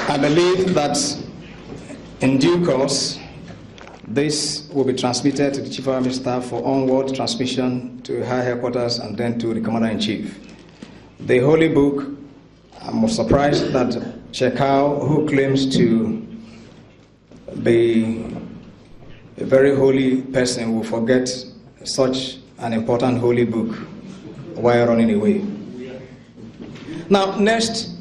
I believe that in due course, this will be transmitted to the Chief of Army Staff for onward transmission to High Headquarters and then to the Commander-in-Chief. The Holy Book, I'm surprised that Shekau, who claims to be a very holy person, will forget such an important holy book while running away. Now, next,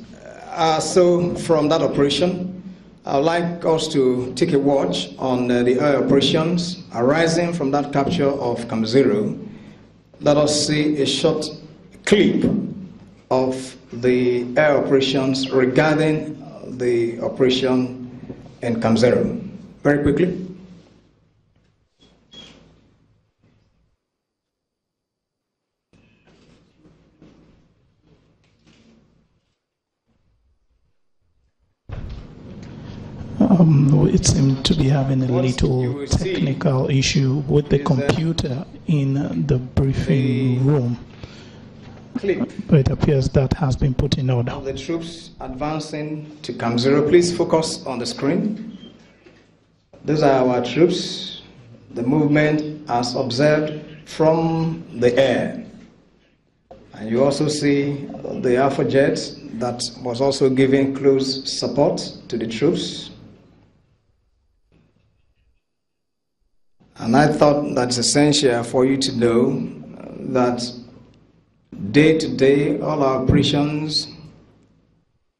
so from that operation, I would like us to take a watch on the air operations arising from that capture of Camp Zero. Let us see a short clip of the air operations regarding the operation in Camp Zero. Very quickly. It seemed to be having a little technical issue with the computer in the briefing room. But it appears that has been put in order. The troops advancing to Camp Zero, please focus on the screen. These are our troops. The movement as observed from the air. And you also see the Alpha jet that was also giving close support to the troops. And I thought that's essential for you to know that day to day, all our operations,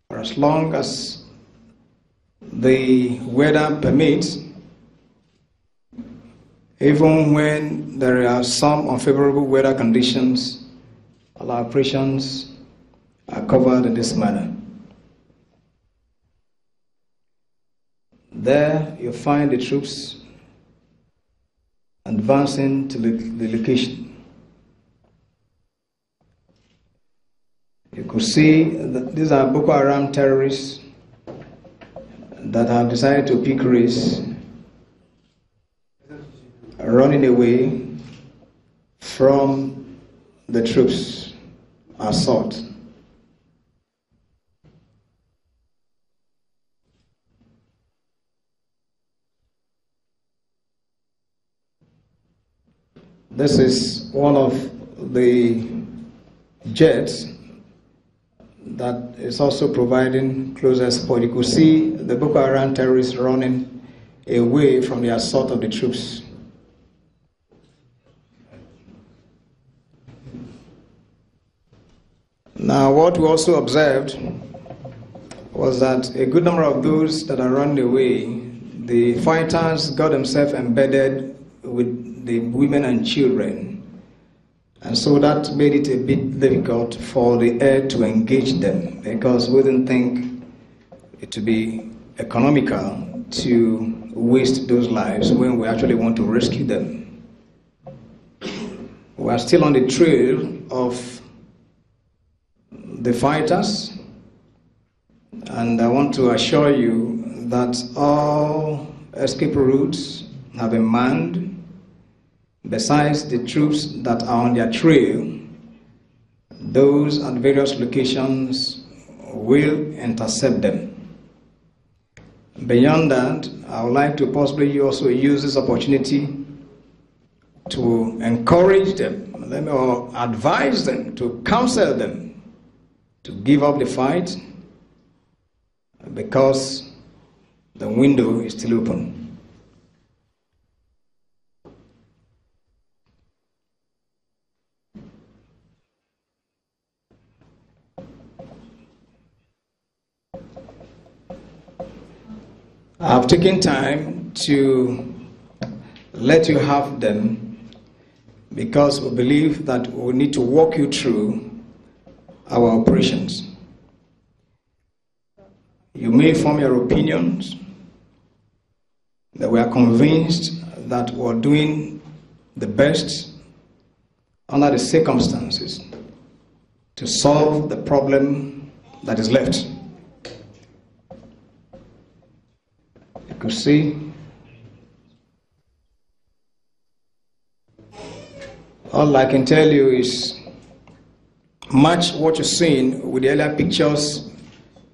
for as long as the weather permits, even when there are some unfavorable weather conditions, all our operations are covered in this manner. There you find the troops advancing to the location. You could see that these are Boko Haram terrorists that have decided to pick race, running away from the troops' assault. This is one of the jets that is also providing closer support. You could see the Boko Haram terrorists running away from the assault of the troops. Now, what we also observed was that a good number of those that are running away, the fighters got themselves embedded with the women and children. And so that made it a bit difficult for the air to engage them, because we didn't think it to be economical to waste those lives when we actually want to rescue them. We are still on the trail of the fighters, and I want to assure you that all escape routes have been manned. Besides the troops that are on their trail, those at various locations will intercept them. Beyond that, I would like to possibly also use this opportunity to encourage them, or advise them, to counsel them to give up the fight, because the window is still open. I've taken time to let you have them because we believe that we need to walk you through our operations. You may form your opinions, that we are convinced that we're doing the best under the circumstances to solve the problem that is left. You could see all I can tell you is match what you're seeing with the earlier pictures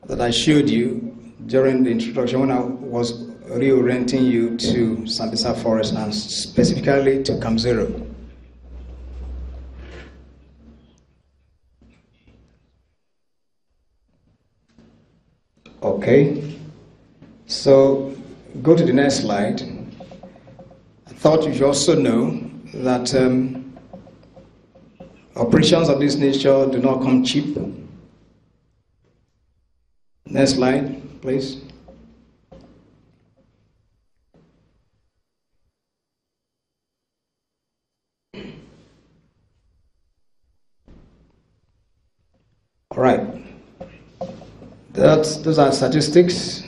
that I showed you during the introduction when I was reorienting you to Sambisa Forest and specifically to Camp Zero. Okay, so go to the next slide. I thought you should also know that operations of this nature do not come cheap. Next slide, please. All right. Those are statistics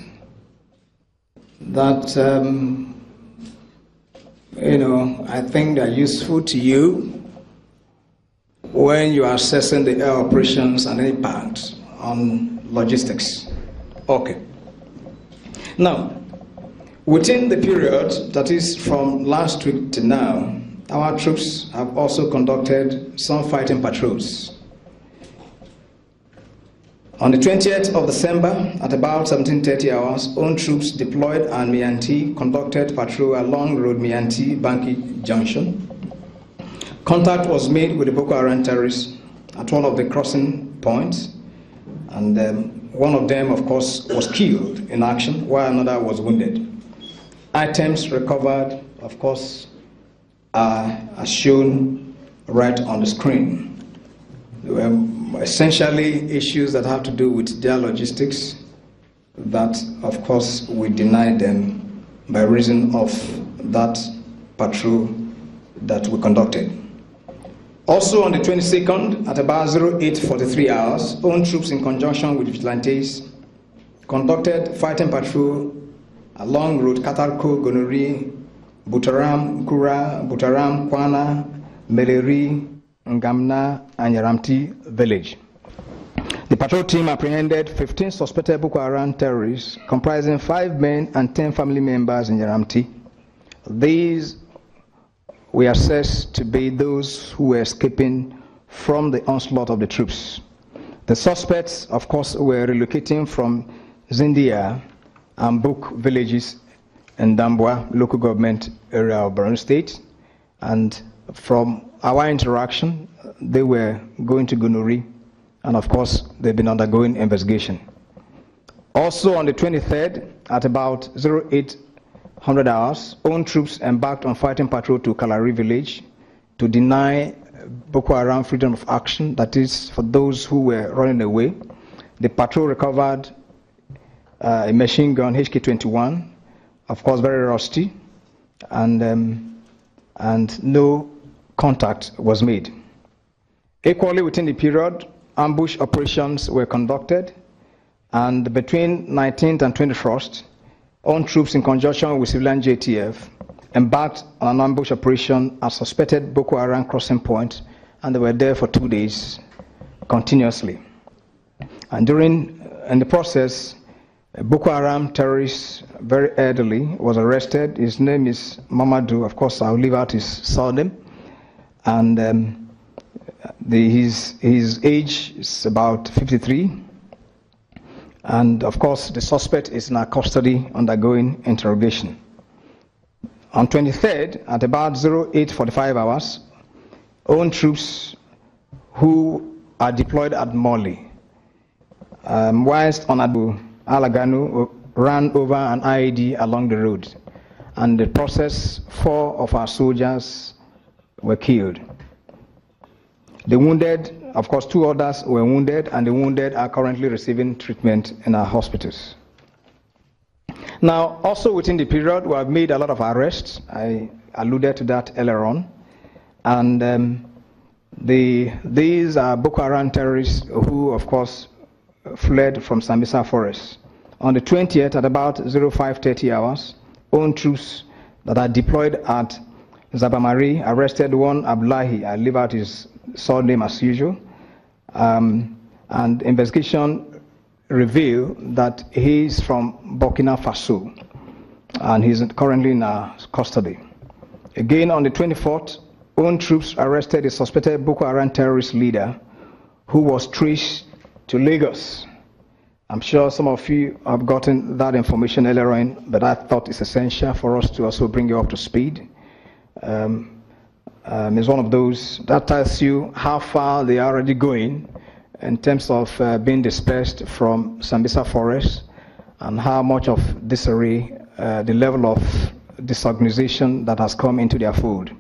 that, I think they're useful to you when you are assessing the air operations and impact on logistics. Okay. Now, within the period that is from last week to now, our troops have also conducted some fighting patrols. On the 20th of December, at about 17:30 hours, own troops deployed and Mianti conducted patrol along Road Mianti-Banki Junction. Contact was made with the Boko Haram terrorists at one of the crossing points, and one of them, of course, was killed in action, while another was wounded. Items recovered, of course, are shown right on the screen. There were essentially issues that have to do with their logistics that, of course, we denied them by reason of that patrol that we conducted. Also on the 22nd, at about 08:43 hours, own troops in conjunction with vigilantes conducted fighting patrol along road Katarko, Gonori, Butaram, Kura, Butaram, Kwana, Meleri, Ngamna, and Yaramti village. The patrol team apprehended 15 suspected Boko Haram terrorists comprising 5 men and 10 family members in Yaramti. These were assessed to be those who were escaping from the onslaught of the troops. The suspects, of course, were relocating from Zindia and Buk villages in Dambwa local government area of Borno State, and from our interaction, they were going to Gunuri, and of course, they've been undergoing investigation. Also on the 23rd, at about 0800 hours, own troops embarked on fighting patrol to Kalari village to deny Boko Haram freedom of action, that is, for those who were running away. The patrol recovered a machine gun HK-21, of course very rusty, and no contact was made. Equally within the period, ambush operations were conducted, and between 19th and 21st, own troops in conjunction with civilian JTF embarked on an ambush operation at suspected Boko Haram crossing point, and they were there for 2 days continuously. And in the process, a Boko Haram terrorist, very elderly, was arrested. His name is Mamadou. Of course, I'll leave out his surname. And his age is about 53. And of course, the suspect is in our custody undergoing interrogation. On 23rd, at about 0845 hours, own troops who are deployed at Mali, whilst on Abu Alaganu, ran over an IED along the road. And in the process, 4 of our soldiers were killed. The wounded, of course, 2 others were wounded, and the wounded are currently receiving treatment in our hospitals. Now, also within the period, we have made a lot of arrests. I alluded to that earlier on. And these are Boko Haram terrorists who, of course, fled from Sambisa Forest. On the 20th, at about 0530 hours, own troops that are deployed at Zabamari arrested one Abdullahi. I leave out his surname as usual. And investigation revealed that he is from Burkina Faso, and he's currently in our custody. Again, on the 24th, own troops arrested a suspected Boko Haram terrorist leader who was traced to Lagos. I'm sure some of you have gotten that information earlier on, but I thought it's essential for us to also bring you up to speed. It's one of those that tells you how far they are already going in terms of being dispersed from Sambisa Forest, and how much of disarray, the level of disorganization that has come into their fold.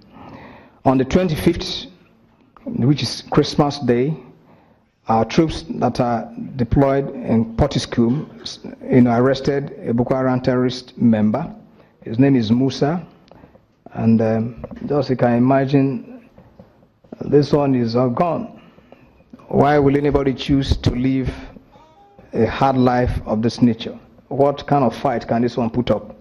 On the 25th, which is Christmas Day, our troops that are deployed in Potiskum, arrested a Boko Haram terrorist member. His name is Musa. And just you can imagine, this one is gone. Why will anybody choose to live a hard life of this nature? What kind of fight can this one put up?